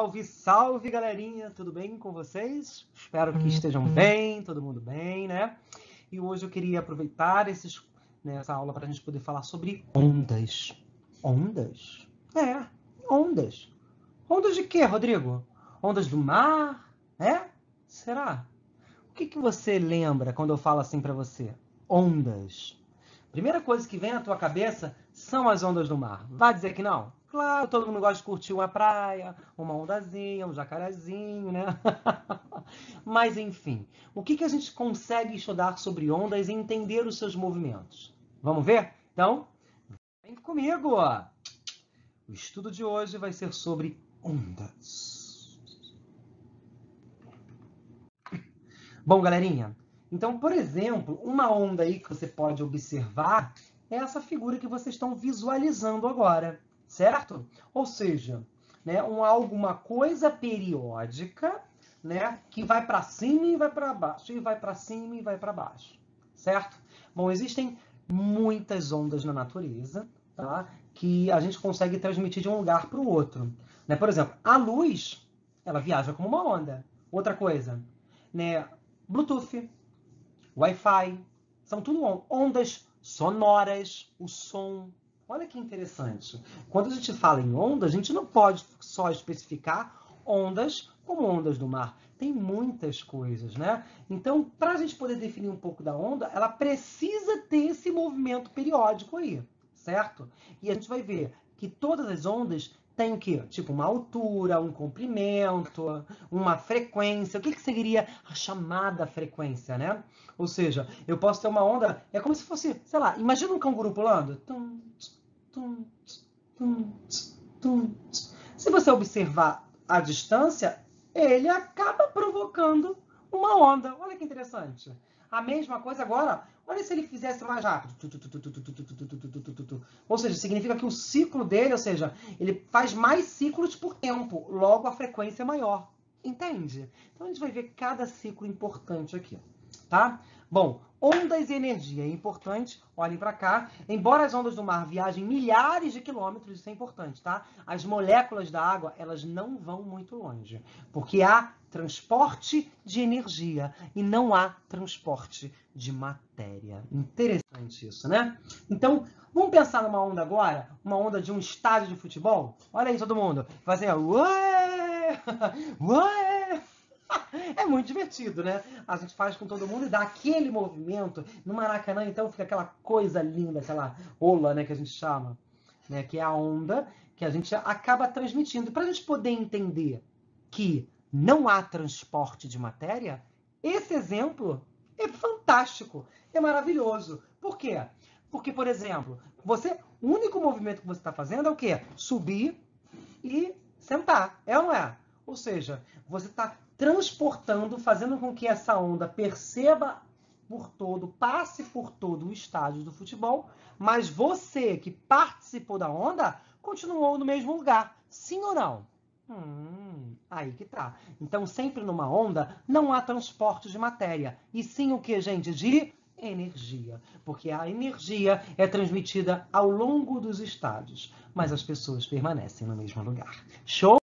Salve, salve, galerinha! Tudo bem com vocês? Espero que estejam bem, todo mundo bem, né? E hoje eu queria aproveitar essa aula para a gente poder falar sobre ondas. Ondas? Ondas. Ondas de quê, Rodrigo? Ondas do mar? Será? O que você lembra quando eu falo assim para você? Ondas. Primeira coisa que vem na tua cabeça são as ondas do mar. Vai dizer que não? Claro, todo mundo gosta de curtir uma praia, uma ondazinha, um jacarezinho, né? Mas, enfim, o que a gente consegue estudar sobre ondas e entender os seus movimentos? Vamos ver? Então, vem comigo! O estudo de hoje vai ser sobre ondas. Bom, galerinha, então, por exemplo, uma onda aí que você pode observar é essa figura que vocês estão visualizando agora, certo? Ou seja, né, alguma coisa periódica, né, que vai para cima e vai para baixo, e vai para cima e vai para baixo, certo? Bom, existem muitas ondas na natureza, tá, que a gente consegue transmitir de um lugar para o outro, né? Por exemplo, a luz, ela viaja como uma onda. Outra coisa, né, Bluetooth, Wi-Fi, são tudo ondas sonoras, o som. Olha que interessante. Quando a gente fala em onda, a gente não pode só especificar ondas como ondas do mar. Tem muitas coisas, né? Então, para a gente poder definir um pouco da onda, ela precisa ter esse movimento periódico aí, certo? E a gente vai ver que todas as ondas têm o quê? Tipo uma altura, um comprimento, uma frequência. O que seria a chamada frequência, né? Ou seja, eu posso ter uma onda, é como se fosse, sei lá, imagina um canguru pulando. Tum, tum, tum, tum. Se você observar a distância, ele acaba provocando uma onda. Olha que interessante. A mesma coisa agora, olha se ele fizesse mais rápido. Ou seja, significa que o ciclo dele, ou seja, ele faz mais ciclos por tempo, logo a frequência é maior. Entende? Então a gente vai ver cada ciclo importante aqui, tá? Bom, ondas e energia é importante, olhem para cá. Embora as ondas do mar viajem milhares de quilômetros, isso é importante, tá? As moléculas da água, elas não vão muito longe, porque há transporte de energia e não há transporte de matéria. Interessante isso, né? Então, vamos pensar numa onda agora? Uma onda de um estádio de futebol? Olha aí todo mundo. Vai assim, ué! Ué! É muito divertido, né? A gente faz com todo mundo e dá aquele movimento. No Maracanã, então, fica aquela coisa linda, aquela ola, né, que a gente chama, né, que é a onda que a gente acaba transmitindo. Para a gente poder entender que não há transporte de matéria, esse exemplo é fantástico, é maravilhoso. Por quê? Porque, por exemplo, o único movimento que você está fazendo é o quê? Subir e sentar, é ou não é? Ou seja, você está transportando, fazendo com que essa onda passe por todo o estádio do futebol, mas você que participou da onda continuou no mesmo lugar. Sim ou não? Aí que tá. Então, sempre numa onda, não há transporte de matéria. E sim o que, gente? De energia. Porque a energia é transmitida ao longo dos estádios, mas as pessoas permanecem no mesmo lugar. Show?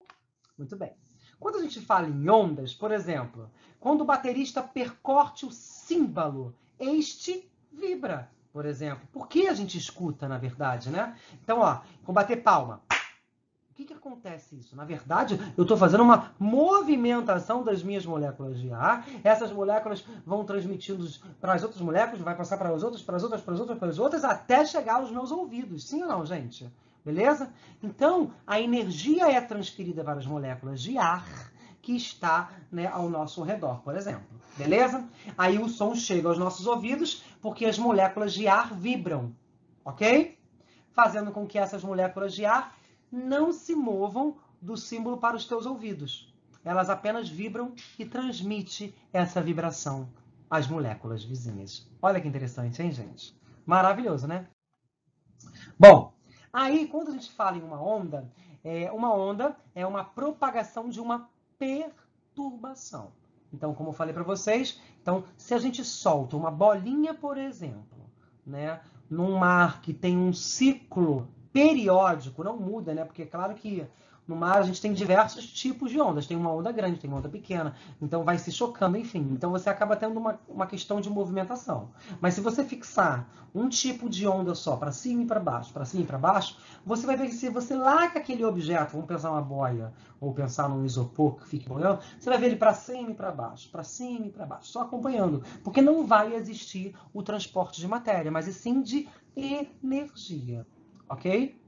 Muito bem. Quando a gente fala em ondas, por exemplo, quando o baterista percorte o símbolo, este vibra, por exemplo. Por que a gente escuta, na verdade, né? Então, ó, com bater palma. O que acontece isso? Na verdade, eu estou fazendo uma movimentação das minhas moléculas de ar. Essas moléculas vão transmitindo para as outras moléculas, vai passar para as outras, para as outras, para as outras, para as outras, até chegar aos meus ouvidos. Sim ou não, gente? Beleza? Então, a energia é transferida para as moléculas de ar que está, né, ao nosso redor, por exemplo. Beleza? Aí o som chega aos nossos ouvidos porque as moléculas de ar vibram. Ok? Fazendo com que essas moléculas de ar não se movam do símbolo para os teus ouvidos. Elas apenas vibram e transmitem essa vibração às moléculas vizinhas. Olha que interessante, hein, gente? Maravilhoso, né? Bom, aí quando a gente fala em uma onda é uma propagação de uma perturbação. Então, como eu falei para vocês, então, se a gente solta uma bolinha, por exemplo, né, num mar que tem um ciclo periódico, não muda, né? Porque é claro que No mar a gente tem diversos tipos de ondas. Tem uma onda grande, tem uma onda pequena. Então vai se chocando, enfim. Então você acaba tendo uma questão de movimentação. Mas se você fixar um tipo de onda só, para cima e para baixo, você vai ver que se você larga aquele objeto, vamos pensar uma boia, ou pensar num isopor que fique boiando, você vai ver ele para cima e para baixo, só acompanhando. Porque não vai existir o transporte de matéria, mas e sim de energia. Ok?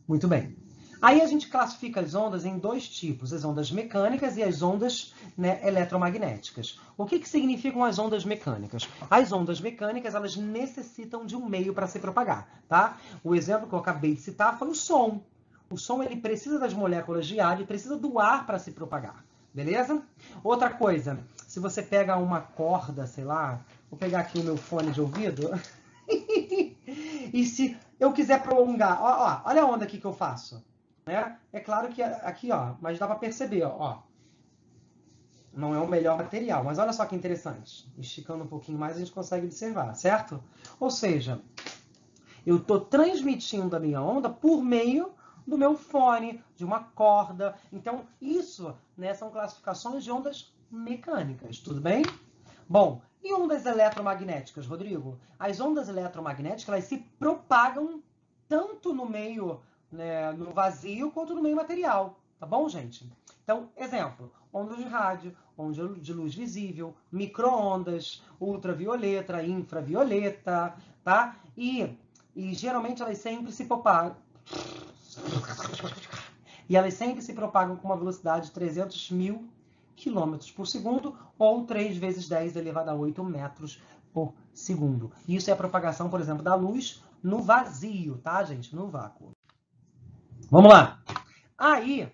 Muito bem. Aí a gente classifica as ondas em dois tipos, as ondas mecânicas e as ondas, né, eletromagnéticas. O que significam as ondas mecânicas? As ondas mecânicas, elas necessitam de um meio para se propagar, tá? O exemplo que eu acabei de citar foi o som. O som, ele precisa das moléculas de ar, ele precisa do ar para se propagar, beleza? Outra coisa, se você pega uma corda, sei lá, vou pegar aqui o meu fone de ouvido, e se eu quiser prolongar, olha a onda aqui que eu faço. Né? É claro que aqui, ó, mas dá para perceber, ó, não é o melhor material, mas olha só que interessante. Esticando um pouquinho mais, a gente consegue observar, certo? Ou seja, eu estou transmitindo a minha onda por meio do meu fone, de uma corda. Então, isso, né, são classificações de ondas mecânicas, tudo bem? Bom, e ondas eletromagnéticas, Rodrigo? As ondas eletromagnéticas, elas se propagam tanto no meio, né, no vazio, quanto no meio material. Tá bom, gente? Então, exemplo, ondas de rádio, ondas de luz visível, micro-ondas, ultravioleta, infravioleta, tá? E geralmente elas sempre se propagam. E elas sempre se propagam com uma velocidade de 300 mil quilômetros por segundo, ou 3 vezes 10 elevado a 8 metros por segundo. Isso é a propagação, por exemplo, da luz no vazio, tá, gente? No vácuo. Vamos lá. Aí,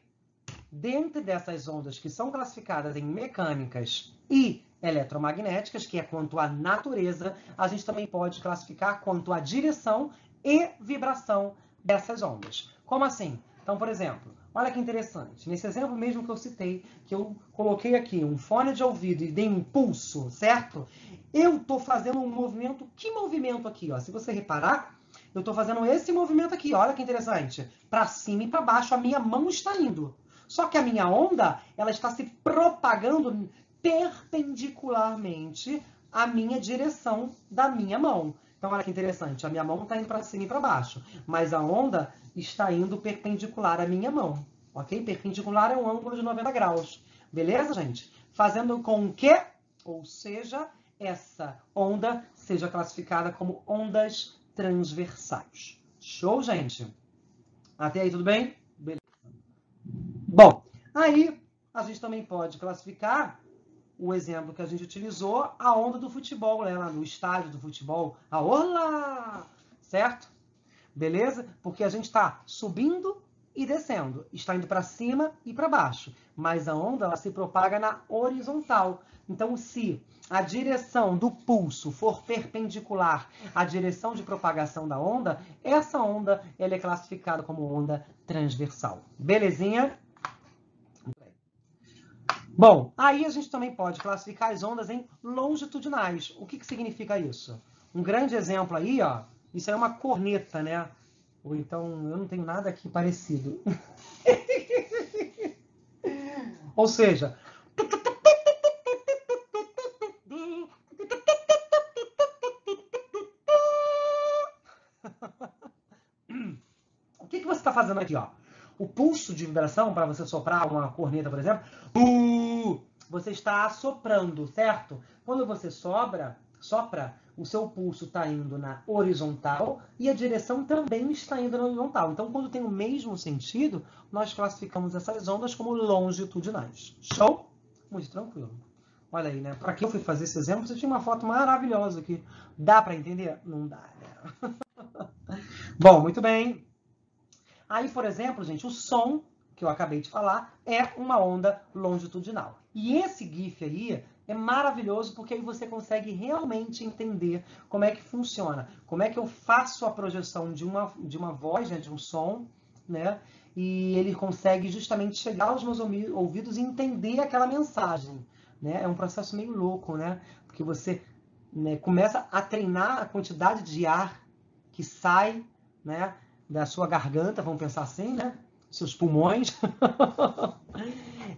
dentro dessas ondas que são classificadas em mecânicas e eletromagnéticas, que é quanto à natureza, a gente também pode classificar quanto à direção e vibração dessas ondas. Como assim? Então, por exemplo, olha que interessante. Nesse exemplo mesmo que eu citei, que eu coloquei aqui um fone de ouvido e dei um pulso, certo? Eu estou fazendo um movimento. Que movimento aqui? Ó? Se você reparar, eu estou fazendo esse movimento aqui. Olha que interessante. Para cima e para baixo, a minha mão está indo. Só que a minha onda, ela está se propagando perpendicularmente à minha direção da minha mão. Então, olha que interessante. A minha mão está indo para cima e para baixo, mas a onda está indo perpendicular à minha mão. Ok? Perpendicular é um ângulo de 90 graus. Beleza, gente? Fazendo com que, ou seja, essa onda seja classificada como ondas transversais. Show, gente? Até aí, tudo bem? Beleza. Bom, aí a gente também pode classificar o exemplo que a gente utilizou, a onda do futebol, né? Lá no estádio do futebol. A orla! Certo? Beleza? Porque a gente está subindo e descendo. Está indo para cima e para baixo. Mas a onda, ela se propaga na horizontal. Então, se a direção do pulso for perpendicular à direção de propagação da onda, essa onda ela é classificada como onda transversal. Belezinha? Bom, aí a gente também pode classificar as ondas em longitudinais. O que significa isso? Um grande exemplo aí, ó, isso é uma corneta, né? Ou então, eu não tenho nada aqui parecido. Ou seja, o que você está fazendo aqui, ó? O pulso de vibração, para você soprar uma corneta, por exemplo, você está assoprando, certo? Quando você sopra, o seu pulso está indo na horizontal e a direção também está indo na horizontal. Então, quando tem o mesmo sentido, nós classificamos essas ondas como longitudinais. Show? Muito tranquilo. Olha aí, né? Para que eu fui fazer esse exemplo, você tinha uma foto maravilhosa aqui. Dá para entender? Não dá, né? Bom, muito bem. Aí, por exemplo, gente, o som, que eu acabei de falar, é uma onda longitudinal. E esse GIF aí é maravilhoso porque aí você consegue realmente entender como é que funciona, como é que eu faço a projeção de uma voz, né, de um som, né? E ele consegue justamente chegar aos meus ouvidos e entender aquela mensagem, né? É um processo meio louco, né? Porque você, né, começa a treinar a quantidade de ar que sai, né, da sua garganta, vamos pensar assim, né? seus pulmões.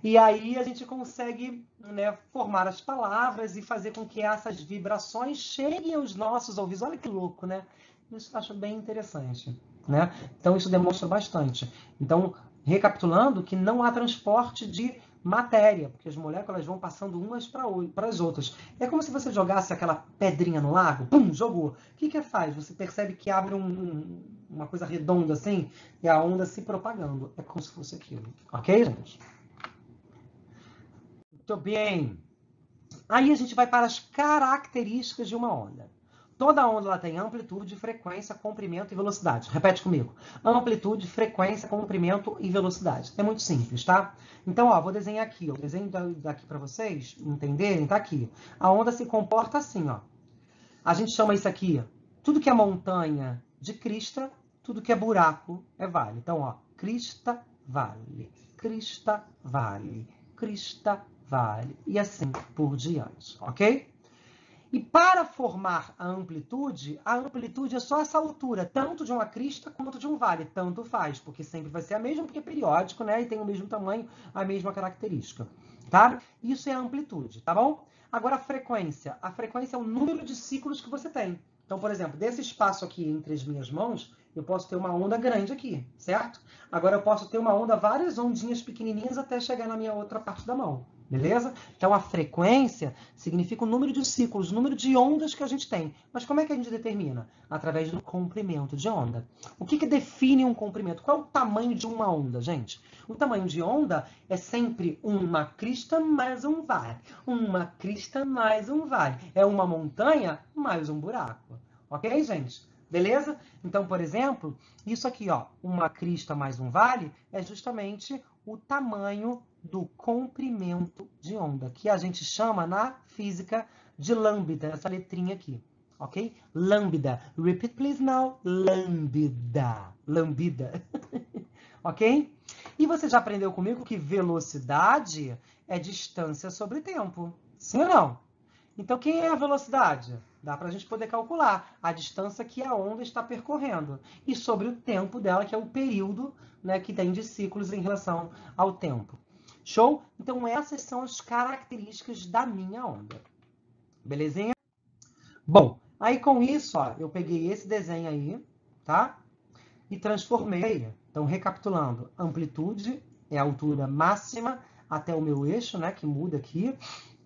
E aí a gente consegue, né, formar as palavras e fazer com que essas vibrações cheguem aos nossos ouvidos. Olha que louco, né? Isso eu acho bem interessante, né? Então isso demonstra bastante. Então, recapitulando, que não há transporte de matéria, porque as moléculas vão passando umas para as outras. É como se você jogasse aquela pedrinha no lago, pum, jogou. O que faz? Você percebe que abre uma coisa redonda assim, e a onda se propagando. É como se fosse aquilo. Ok, gente? Muito bem. Aí a gente vai para as características de uma onda. Toda onda ela tem amplitude, frequência, comprimento e velocidade. Repete comigo. Amplitude, frequência, comprimento e velocidade. É muito simples, tá? Então, ó, vou desenhar aqui. O desenho daqui para vocês entenderem, tá aqui. A onda se comporta assim, ó. A gente chama isso aqui, tudo que é montanha de crista, tudo que é buraco é vale. Então, ó, crista, vale, crista, vale, crista, vale. E assim por diante, ok? E para formar a amplitude é só essa altura, tanto de uma crista quanto de um vale. Tanto faz, porque sempre vai ser a mesma, porque é periódico, né? E tem o mesmo tamanho, a mesma característica, tá? Isso é a amplitude, tá bom? Agora a frequência. A frequência é o número de ciclos que você tem. Então, por exemplo, desse espaço aqui entre as minhas mãos, eu posso ter uma onda grande aqui, certo? Agora eu posso ter uma onda, várias ondinhas pequenininhas até chegar na minha outra parte da mão. Beleza? Então, a frequência significa o número de ciclos, o número de ondas que a gente tem. Mas como é que a gente determina? Através do comprimento de onda. O que define um comprimento? Qual é o tamanho de uma onda, gente? O tamanho de onda é sempre uma crista mais um vale. Uma crista mais um vale. É uma montanha mais um buraco. Ok, gente? Beleza? Então, por exemplo, isso aqui, ó, uma crista mais um vale, é justamente o tamanho do comprimento de onda, que a gente chama na física de lambda, essa letrinha aqui, ok? Lambda. Repeat please now. Lambda. Lambda. Ok? E você já aprendeu comigo que velocidade é distância sobre tempo. Sim ou não? Então, quem é a velocidade? Dá para a gente poder calcular a distância que a onda está percorrendo. E sobre o tempo dela, que é o período, né, que tem de ciclos em relação ao tempo. Show? Então, essas são as características da minha onda. Belezinha? Bom, aí com isso, ó, eu peguei esse desenho aí, tá? E transformei. Então, recapitulando, amplitude é a altura máxima até o meu eixo, né, que muda aqui,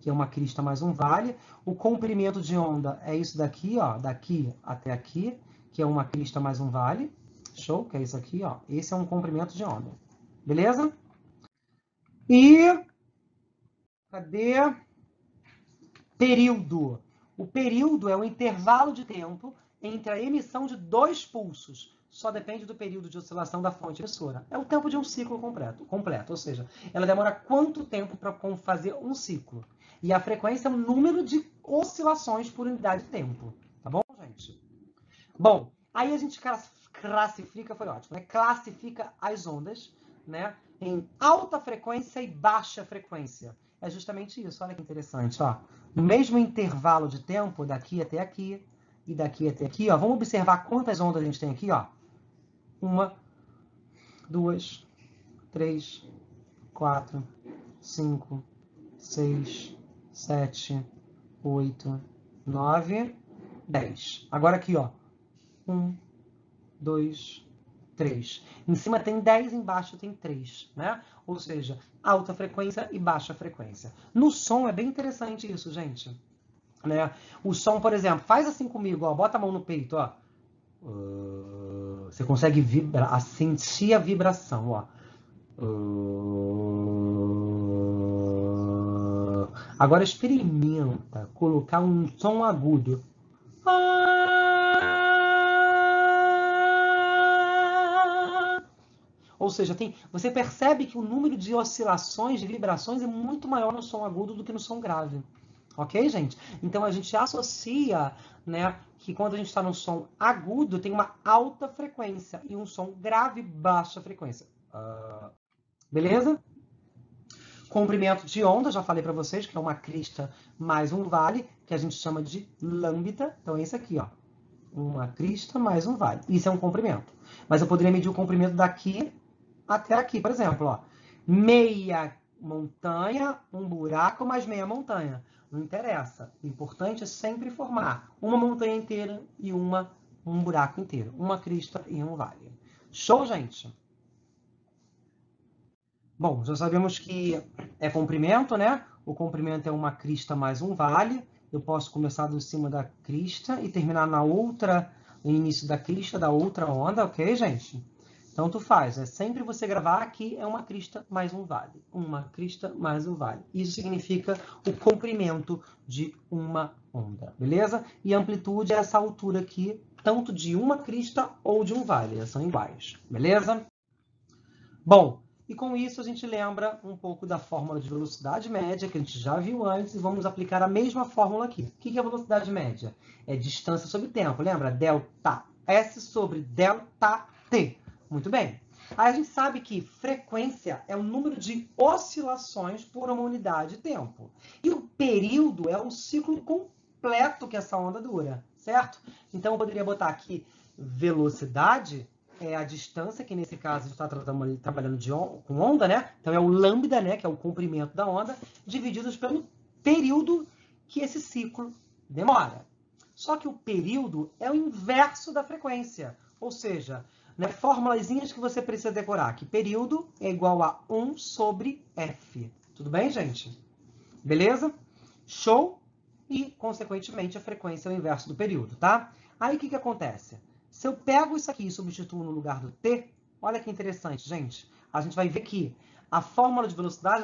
que é uma crista mais um vale. O comprimento de onda é isso daqui, ó, daqui até aqui, que é uma crista mais um vale. Show? Que é isso aqui, ó. Esse é um comprimento de onda. Beleza? E cadê? Período. O período é o intervalo de tempo entre a emissão de dois pulsos. Só depende do período de oscilação da fonte emissora. É o tempo de um ciclo completo, ou seja, ela demora quanto tempo para fazer um ciclo. E a frequência é o número de oscilações por unidade de tempo. Tá bom, gente? Bom, aí a gente classifica, foi ótimo, né? Classifica as ondas, né, em alta frequência e baixa frequência. É justamente isso, olha que interessante, ó. No mesmo intervalo de tempo, daqui até aqui e daqui até aqui, ó, vamos observar quantas ondas a gente tem aqui, ó. 1, 2, 3, 4, 5, 6, 7, 8, 9, 10. Agora aqui, ó. 1, 2, 3. Em cima tem 10, embaixo tem 3, né? Ou seja, alta frequência e baixa frequência. No som é bem interessante isso, gente. Né? O som, por exemplo, faz assim comigo, ó, bota a mão no peito, ó. Você consegue sentir a vibração, ó. Agora experimenta colocar um som agudo. Ou seja, você percebe que o número de oscilações, de vibrações, é muito maior no som agudo do que no som grave. Ok, gente? Então, a gente associa, né, que quando a gente está no som agudo, tem uma alta frequência e um som grave, baixa frequência. Beleza? Comprimento de onda, já falei para vocês, que é uma crista mais um vale, que a gente chama de lambda. Então, é esse aqui, ó. Uma crista mais um vale. Isso é um comprimento. Mas eu poderia medir o comprimento daqui até aqui. Por exemplo, ó, meia montanha, um buraco, mais meia montanha. Não interessa. O importante é sempre formar uma montanha inteira e um buraco inteiro. Uma crista e um vale. Show, gente? Bom, já sabemos que é comprimento, né? O comprimento é uma crista mais um vale. Eu posso começar do cima da crista e terminar no início da crista da outra onda, ok, gente? Então, tu faz. É sempre você gravar aqui é uma crista mais um vale. Uma crista mais um vale. Isso significa o comprimento de uma onda, beleza? E a amplitude é essa altura aqui, tanto de uma crista ou de um vale. Elas são iguais, beleza? Bom, e com isso a gente lembra um pouco da fórmula de velocidade média, que a gente já viu antes, e vamos aplicar a mesma fórmula aqui. O que é velocidade média? É distância sobre tempo, lembra? Delta S sobre delta T. Muito bem. Aí a gente sabe que frequência é o número de oscilações por uma unidade de tempo. E o período é o ciclo completo que essa onda dura, certo? Então eu poderia botar aqui velocidade é a distância, que nesse caso a gente está trabalhando com onda, né? Então é o lambda, né? Que é o comprimento da onda, divididos pelo período que esse ciclo demora. Só que o período é o inverso da frequência. Ou seja, né, formulazinhas que você precisa decorar. Que período é igual a 1 sobre F. Tudo bem, gente? Beleza? Show? E, consequentemente, a frequência é o inverso do período, tá? Aí, o que acontece? Se eu pego isso aqui e substituo no lugar do t, olha que interessante, gente. A gente vai ver que a fórmula de velocidade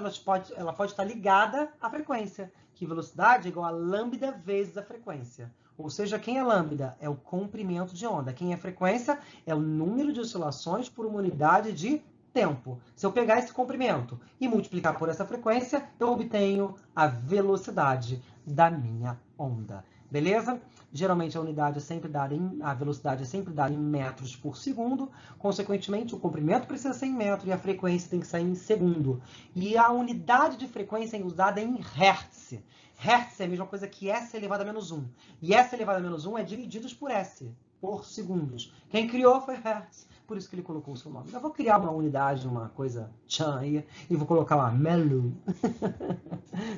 ela pode estar ligada à frequência, que velocidade é igual a lambda vezes a frequência. Ou seja, quem é lambda? É o comprimento de onda. Quem é frequência? É o número de oscilações por uma unidade de tempo. Se eu pegar esse comprimento e multiplicar por essa frequência, eu obtenho a velocidade da minha onda. Beleza? Geralmente a velocidade é sempre dada em metros por segundo. Consequentemente, o comprimento precisa ser em metro e a frequência tem que sair em segundo. E a unidade de frequência é usada em hertz. Hertz é a mesma coisa que S elevado a menos 1. E S elevado a menos 1 é divididos por S, por segundos. Quem criou foi Hertz. Por isso que ele colocou o seu nome. Eu vou criar uma unidade, uma coisa tchan aí, e vou colocar lá, Melu.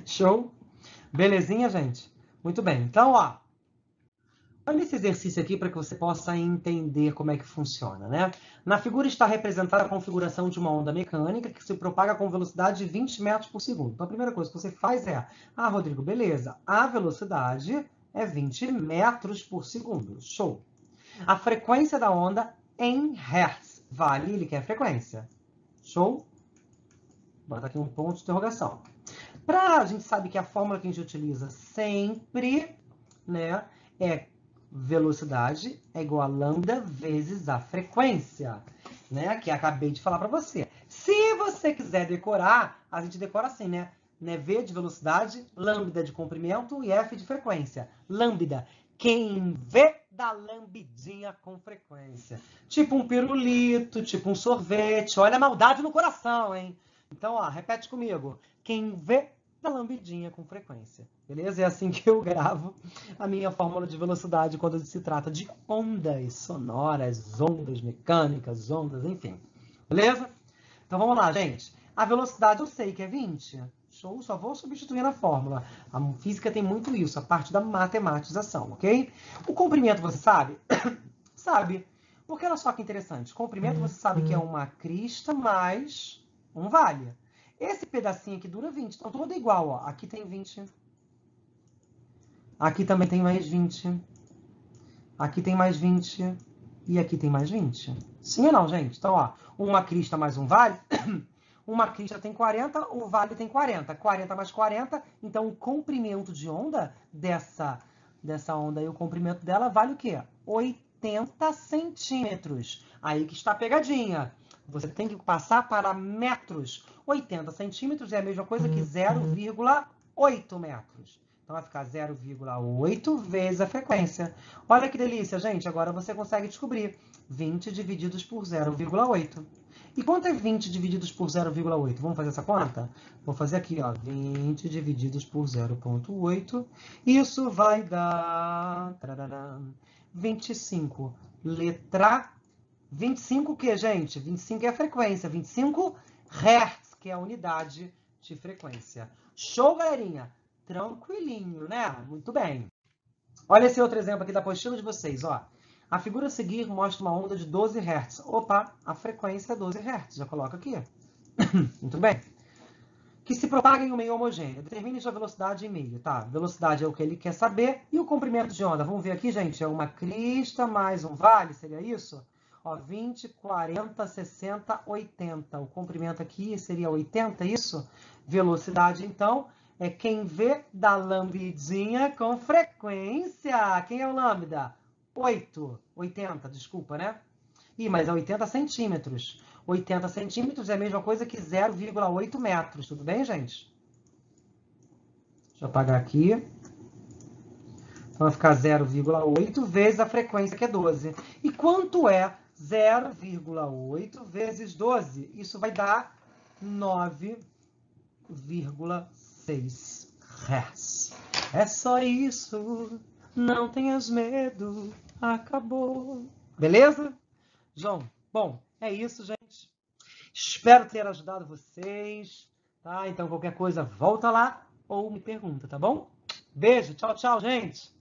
Show? Belezinha, gente? Muito bem. Então, ó, olha esse exercício aqui para que você possa entender como é que funciona, né? Na figura está representada a configuração de uma onda mecânica que se propaga com velocidade de 20 metros por segundo. Então, a primeira coisa que você faz é, Rodrigo, beleza, a velocidade é 20 metros por segundo. Show. A frequência da onda em Hertz. Vale, ele quer frequência. Show? Bota aqui um ponto de interrogação. A gente sabe que a fórmula que a gente utiliza sempre, né, é velocidade é igual a lambda vezes a frequência, né, que acabei de falar para você. Se você quiser decorar, a gente decora assim, né? V de velocidade, lambda de comprimento e F de frequência. Lambda. Quem vê dá lambidinha com frequência. Tipo um pirulito, tipo um sorvete. Olha a maldade no coração, hein? Então, ó, repete comigo. Quem vê dá lambidinha com frequência. Beleza? É assim que eu gravo a minha fórmula de velocidade quando se trata de ondas sonoras, ondas mecânicas, ondas, enfim. Beleza? Então, vamos lá, gente. A velocidade eu sei que é 20. Show, só vou substituir na fórmula. A física tem muito isso, a parte da matematização, ok? O comprimento, você sabe? Sabe. Porque olha só que interessante. Comprimento, você sabe que é uma crista mais um vale. Esse pedacinho aqui dura 20. Então, tudo igual, ó. Aqui tem 20. Aqui também tem mais 20. Aqui tem mais 20. E aqui tem mais 20. Sim ou não, gente? Então, ó, uma crista mais um vale... Uma crista tem 40, o vale tem 40. 40 mais 40, então o comprimento de onda dessa onda aí, o comprimento dela vale o quê? 80 centímetros. Aí que está a pegadinha. Você tem que passar para metros. 80 centímetros é a mesma coisa que 0,8 metros. Então vai ficar 0,8 vezes a frequência. Olha que delícia, gente. Agora você consegue descobrir 20 divididos por 0,8. E quanto é 20 divididos por 0,8? Vamos fazer essa conta? Vou fazer aqui, ó, 20 divididos por 0,8. Isso vai dar 25. Letra 25 o quê, gente? 25 é a frequência. 25 Hz, que é a unidade de frequência. Show, galerinha? Tranquilinho, né? Muito bem. Olha esse outro exemplo aqui da apostila de vocês, ó. A figura a seguir mostra uma onda de 12 Hz. Opa, a frequência é 12 Hz. Já coloca aqui. Muito bem. Que se propaga em um meio homogêneo. Determine sua velocidade em meio, tá? Velocidade é o que ele quer saber. E o comprimento de onda? Vamos ver aqui, gente. É uma crista mais um vale, seria isso? Ó, 20, 40, 60, 80. O comprimento aqui seria 80, isso? Velocidade, então, é quem vê da lambidinha com frequência. Quem é o lambda? 80, desculpa, né? Ih, mas é 80 centímetros. 80 centímetros é a mesma coisa que 0,8 metros. Tudo bem, gente? Deixa eu apagar aqui. Então vai ficar 0,8 vezes a frequência, que é 12. E quanto é 0,8 vezes 12? Isso vai dar 9,6 Hz. É só isso. Não tenhas medo. Acabou. Beleza? João, bom, é isso, gente. Espero ter ajudado vocês, tá? Então, qualquer coisa, volta lá ou me pergunta, tá bom? Beijo, tchau, tchau, gente!